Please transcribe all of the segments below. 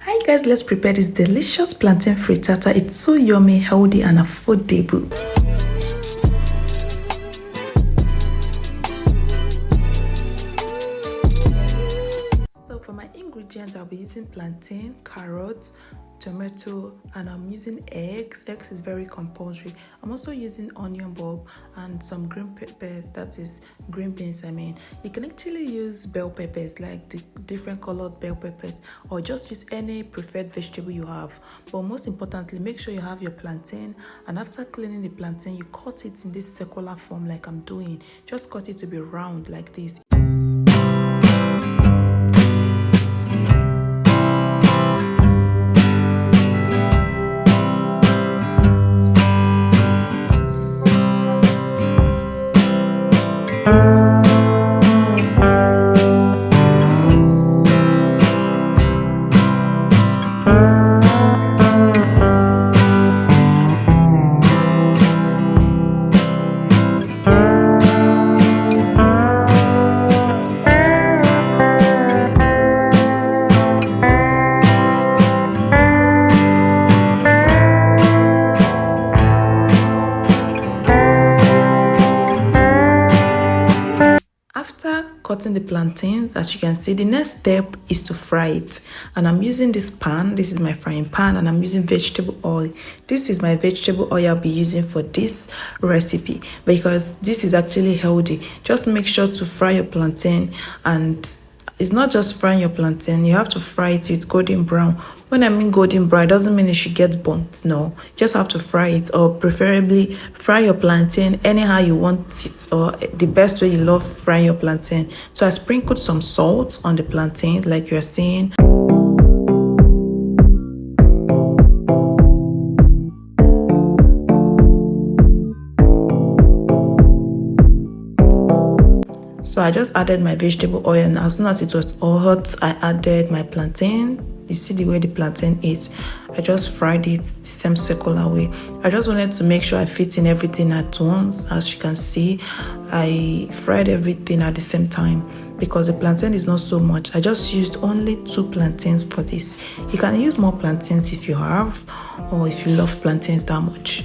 Hi guys, let's prepare this delicious plantain frittata. It's so yummy, healthy and affordable. So for my ingredients, I'll be using plantain, carrots, tomato, and I'm using eggs. Eggs is very compulsory. I'm also using onion bulb and some green peppers, that is green beans. You can actually use bell peppers, like the different colored bell peppers, or just use any preferred vegetable you have. But most importantly, make sure you have your plantain, and after cleaning the plantain, you cut it in this circular form like I'm doing. Just cut it to be round like this. After cutting the plantains, as you can see, the next step is to fry it. And I'm using this pan. This is my frying pan, and I'm using vegetable oil. This is my vegetable oil I'll be using for this recipe because this is actually healthy. Just make sure to fry your plantain, and it's not just frying your plantain, you have to fry it till it's golden brown. When I mean golden brown, it doesn't mean it should get burnt. No, you just have to fry it, or preferably fry your plantain anyhow you want it, or the best way you love frying your plantain. So I sprinkled some salt on the plantain like you're seeing. So I just added my vegetable oil, and as soon as it was all hot, I added my plantain. You see the way the plantain is. I just fried it the same circular way. I just wanted to make sure I fit in everything at once. As you can see, I fried everything at the same time because the plantain is not so much. I just used only 2 plantains for this. You can use more plantains if you have, or if you love plantains that much.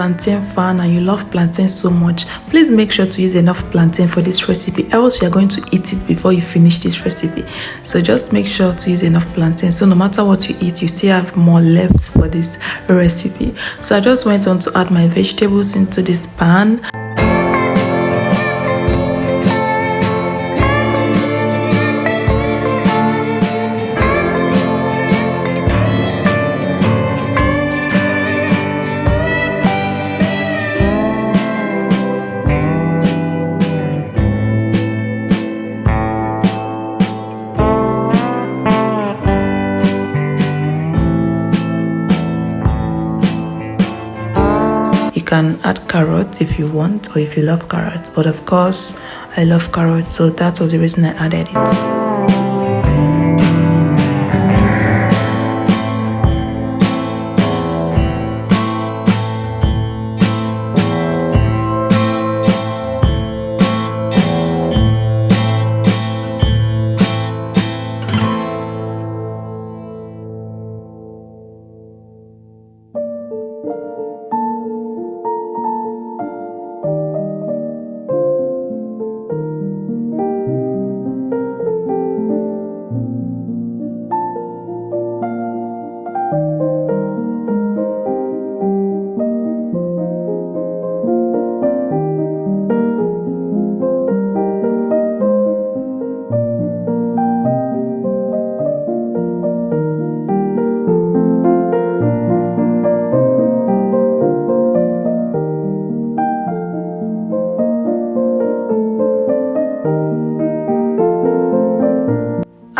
plantain fan and you love plantain so much, please make sure to use enough plantain for this recipe, else you're going to eat it before you finish this recipe. So just make sure to use enough plantain, so no matter what you eat, you still have more left for this recipe. So I just went on to add my vegetables into this pan. You can add carrots if you want, or if you love carrots, but of course I love carrots, so that was the reason I added it.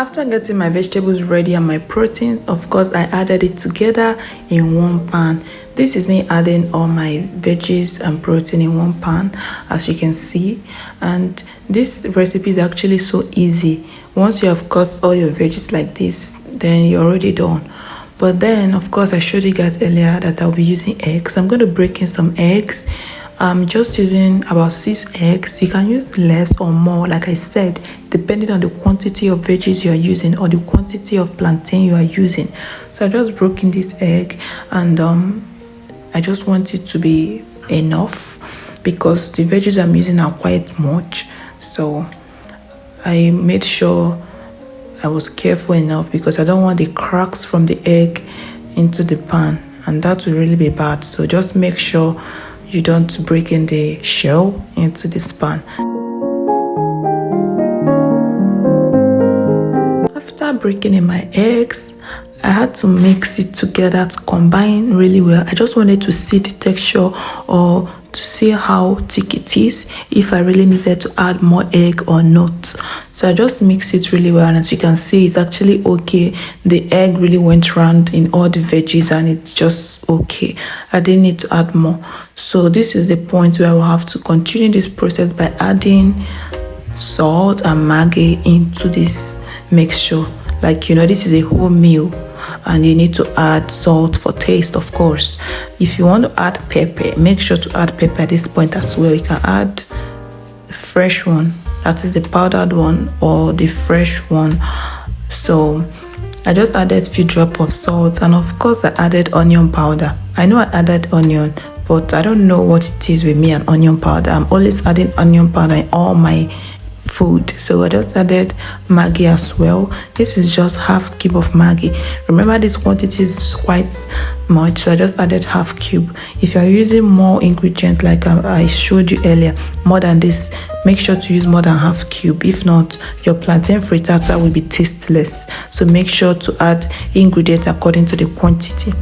After getting my vegetables ready and my protein, of course I added it together in one pan. This is me adding all my veggies and protein in one pan, as you can see. And this recipe is actually so easy. Once you have cut all your veggies like this, then you're already done. But then of course I showed you guys earlier that I'll be using eggs. I'm going to break in some eggs. I'm just using about 6 eggs. You can use less or more, like I said, depending on the quantity of veggies you are using or the quantity of plantain you are using. So I just broke in this egg, and I just want it to be enough because the veggies I'm using are quite much. So I made sure I was careful enough because I don't want the cracks from the egg into the pan, and that will really be bad. So just make sure you don't break in the shell into this pan. After breaking in my eggs, I had to mix it together to combine really well. I just wanted to see the texture or to see how thick it is, if I really needed to add more egg or not. So I just mixed it really well, and as you can see, it's actually okay. The egg really went round in all the veggies and it's just okay. I didn't need to add more. So this is the point where I will have to continue this process by adding salt and Maggi into this mixture. Like, you know, this is a whole meal and you need to add salt for taste, of course. If you want to add pepper, make sure to add pepper at this point as well. You can add fresh one, that is the powdered one, or the fresh one. So I just added a few drops of salt, and of course I added onion powder. I know I added onion, but I don't know what it is with me and onion powder. I'm always adding onion powder in all my food. So I just added Maggi as well. This is just half cube of Maggi. Remember, this quantity is quite much, so I just added half cube. If you are using more ingredients like I showed you earlier, more than this, make sure to use more than half cube. If not, your plantain frittata will be tasteless. So make sure to add ingredients according to the quantity.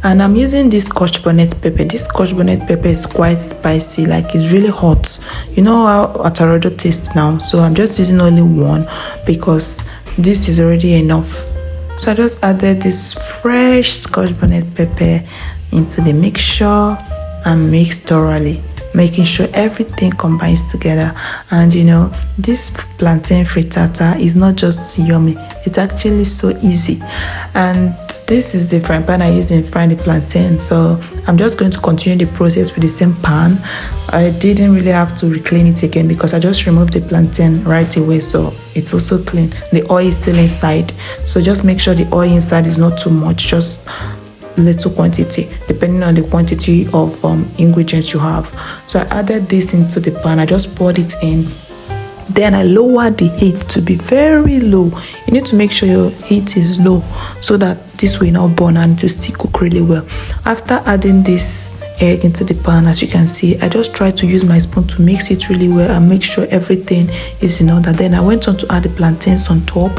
And I'm using this Scotch bonnet pepper. This Scotch bonnet pepper is quite spicy, like it's really hot. You know how atarodo tastes now, so I'm just using only one because this is already enough. So I just added this fresh Scotch bonnet pepper into the mixture and mix thoroughly, making sure everything combines together. And you know, this plantain frittata is not just yummy, it's actually so easy. And this is the frying pan I use in frying the plantain, so I'm just going to continue the process with the same pan. I didn't really have to reclean it again because I just removed the plantain right away, so it's also clean. The oil is still inside, so just make sure the oil inside is not too much. Just little quantity depending on the quantity of ingredients you have. So I added this into the pan. I just poured it in. Then I lowered the heat to be very low. You need to make sure your heat is low so that this will not burn and to still cook really well. After adding this egg into the pan, as you can see, I just try to use my spoon to mix it really well and make sure everything is in order. Then I went on to add the plantains on top.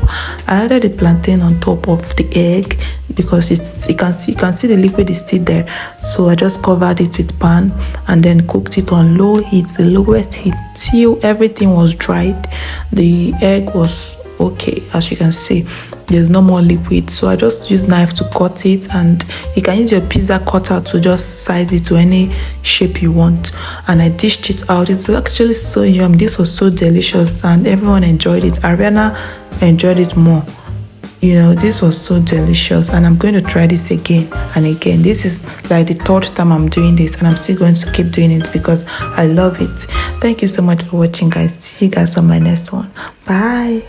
I added the plantain on top of the egg because you can see the liquid is still there. So I just covered it with pan and then cooked it on low heat, the lowest heat, till everything was dried. The egg was okay, as you can see. There's no more liquid, so I just use knife to cut it, and you can use your pizza cutter to just size it to any shape you want. And I dished it out. It was actually so yum. This was so delicious and everyone enjoyed it. Ariana enjoyed it more. You know, this was so delicious, and I'm going to try this again and again. This is like the third time I'm doing this, and I'm still going to keep doing it because I love it. Thank you so much for watching, guys. See you guys on my next one. Bye.